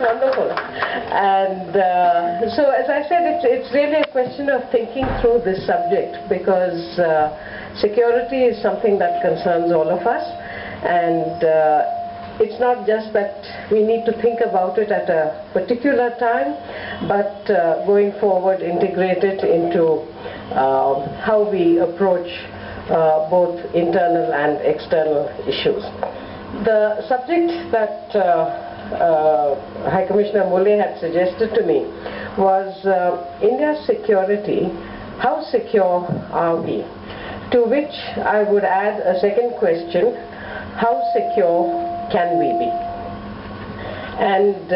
wonderful. And so, as I said, it's really a question of thinking through this subject, because security is something that concerns all of us, and it's not just that we need to think about it at a particular time, but going forward, integrate it into how we approach both internal and external issues. The subject that High Commissioner Mulay had suggested to me was India's security. How secure are we? To which I would add a second question: how secure can we be? And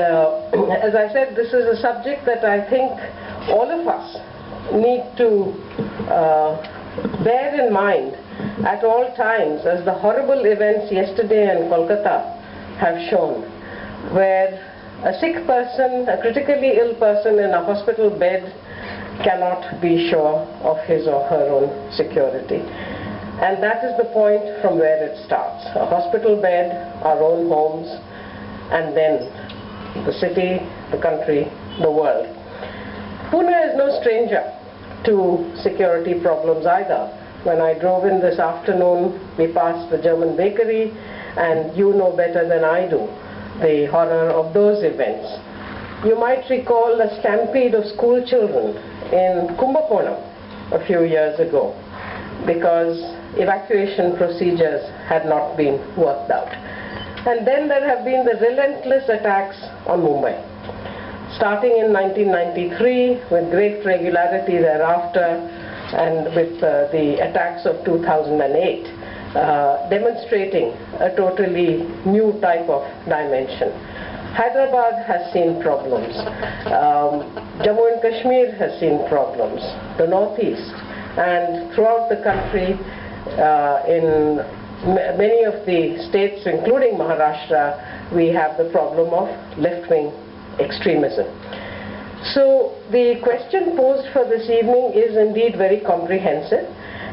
as I said, this is a subject that I think all of us need to bear in mind at all times, as the horrible events yesterday in Kolkata have shown, where a sick person, a critically ill person in a hospital bed cannot be sure of his or her own security. And that is the point from where it starts. A hospital bed, our own homes, and then the city, the country, the world. Pune is no stranger to security problems either. When I drove in this afternoon, we passed the German bakery, and you know better than I do the horror of those events. You might recall a stampede of school children in Kumbakonam a few years ago, because evacuation procedures had not been worked out. And then there have been the relentless attacks on Mumbai, starting in 1993 with great regularity thereafter, and with the attacks of 2008, demonstrating a totally new type of dimension. Hyderabad has seen problems. Jammu and Kashmir has seen problems. The Northeast, and throughout the country, in many of the states, including Maharashtra, we have the problem of left-wing extremism. So the question posed for this evening is indeed very comprehensive,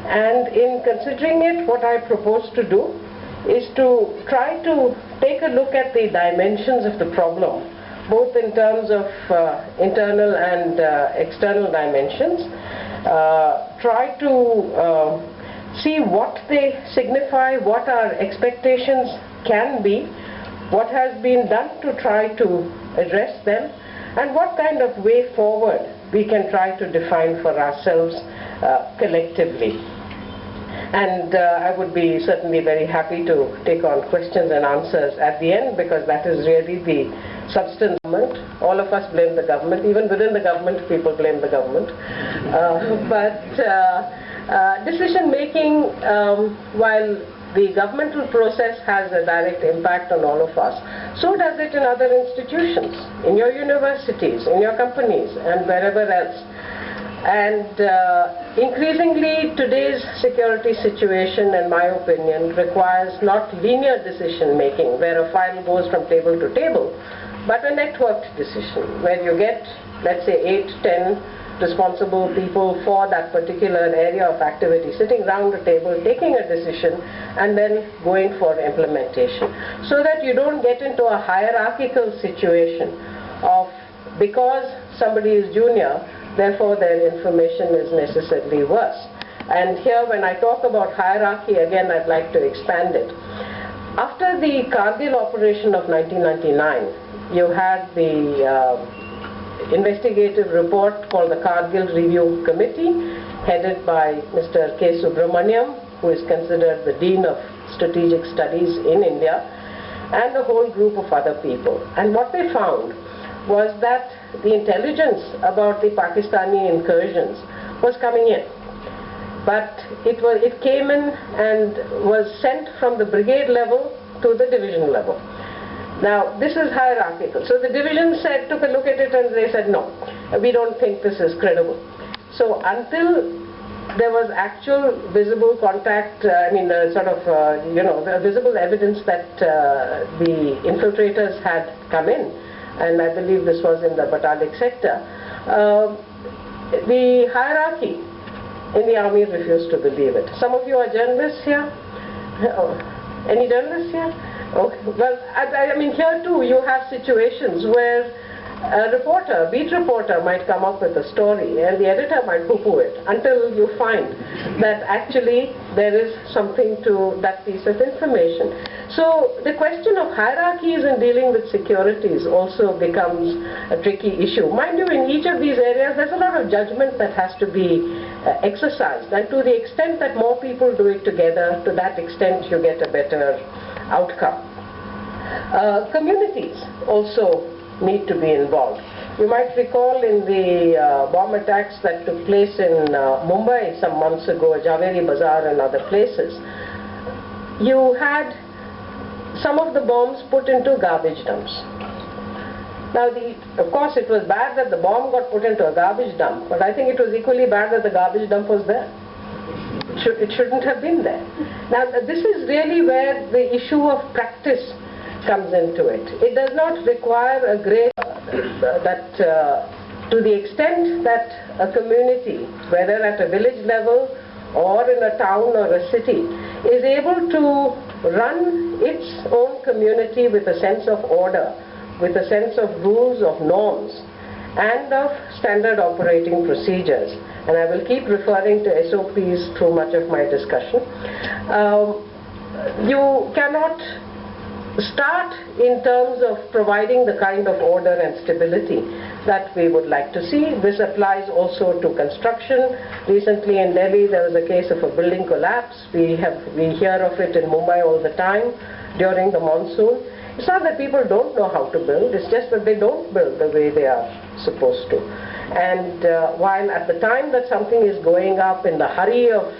and in considering it, what I propose to do is to try to take a look at the dimensions of the problem, both in terms of internal and external dimensions, try to see what they signify, what our expectations can be, what has been done to try to address them, and what kind of way forward we can try to define for ourselves collectively. And I would be certainly very happy to take on questions and answers at the end, because that is really the substance. All of us blame the government. Even within the government, people blame the government. But decision making, while the governmental process has a direct impact on all of us, so does it in other institutions, in your universities, in your companies, and wherever else. And increasingly, today's security situation, in my opinion, requires not linear decision making, where a file goes from table to table, but a networked decision, where you get, let's say, 8, 10 responsible people for that particular area of activity sitting round the table, taking a decision, and then going for implementation, so that you don't get into a hierarchical situation of, because somebody is junior, therefore their information is necessarily worse. And here, when I talk about hierarchy, again, I'd like to expand it. After the Kargil operation of 1999, you had the investigative report called the Kargil Review Committee, headed by Mr. K. Subramaniam, who is considered the Dean of Strategic Studies in India, and a whole group of other people. And what they found was that the intelligence about the Pakistani incursions was coming in, but it came in and was sent from the brigade level to the division level. Now, this is hierarchical. So the division took a look at it, and they said, no, we don't think this is credible. So until there was actual visible contact, the visible evidence that the infiltrators had come in, and I believe this was in the Batalik sector, the hierarchy in the army refused to believe it. Some of you are journalists here? Any journalists here? Okay. Well, I mean, here too you have situations where a reporter, a beat reporter might come up with a story and the editor might poo-poo it until you find that actually there is something to that piece of information. So the question of hierarchies in dealing with securities also becomes a tricky issue. Mind you, in each of these areas there's a lot of judgment that has to be exercised, and to the extent that more people do it together, to that extent you get a better outcome. Communities also need to be involved. You might recall in the bomb attacks that took place in Mumbai some months ago, Javeri Bazaar and other places, you had some of the bombs put into garbage dumps. Now, of course, it was bad that the bomb got put into a garbage dump, but I think it was equally bad that the garbage dump was there. It shouldn't have been there. Now, this is really where the issue of practice comes into it. It does not require a great to the extent that a community, whether at a village level or in a town or a city, is able to run its own community with a sense of order, with a sense of rules, of norms, and of standard operating procedures. And I will keep referring to SOPs through much of my discussion. You cannot start in terms of providing the kind of order and stability that we would like to see. This applies also to construction. Recently in Delhi there was a case of a building collapse. We hear of it in Mumbai all the time during the monsoon. It's not that people don't know how to build, it's just that they don't build the way they are supposed to. And while at the time that something is going up, in the hurry of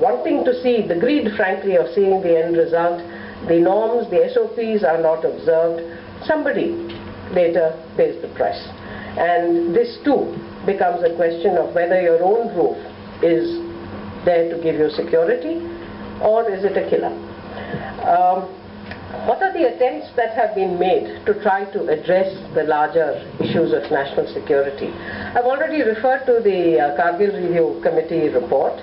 wanting to see, the greed frankly of seeing the end result, the norms, the SOPs are not observed, somebody later pays the price. And this too becomes a question of whether your own roof is there to give you security or is it a killer. What are the attempts that have been made to try to address the larger issues of national security? I've already referred to the Kargil Review Committee report.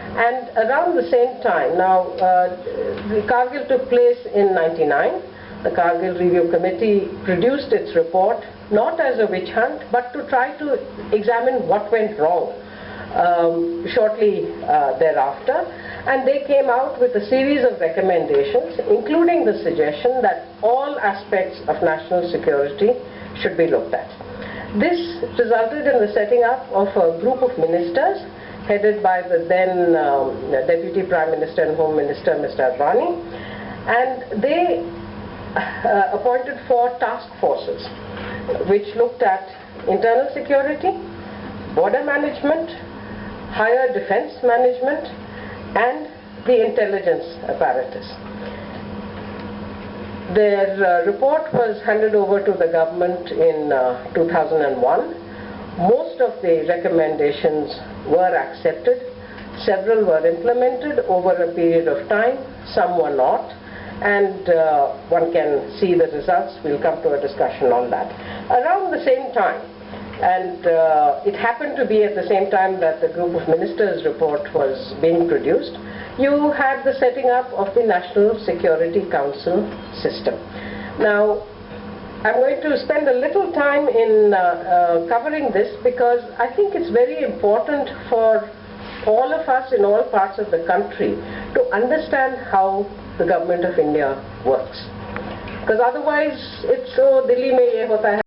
And around the same time, now the Kargil took place in '99. The Kargil Review Committee produced its report not as a witch hunt, but to try to examine what went wrong shortly thereafter. And they came out with a series of recommendations, including the suggestion that all aspects of national security should be looked at. This resulted in the setting up of a group of ministers headed by the then Deputy Prime Minister and Home Minister, Mr. Advani, and they appointed 4 task forces which looked at internal security, border management, higher defense management, and the intelligence apparatus. Their report was handed over to the government in 2001. Most of the recommendations were accepted, several were implemented over a period of time, some were not, and one can see the results. We'll come to a discussion on that. Around the same time, and it happened to be at the same time that the group of ministers report was being produced, you had the setting up of the National Security Council system. Now, I'm going to spend a little time in covering this because I think it's very important for all of us in all parts of the country to understand how the government of India works. Because otherwise it's so Delhi mein ye hota hai.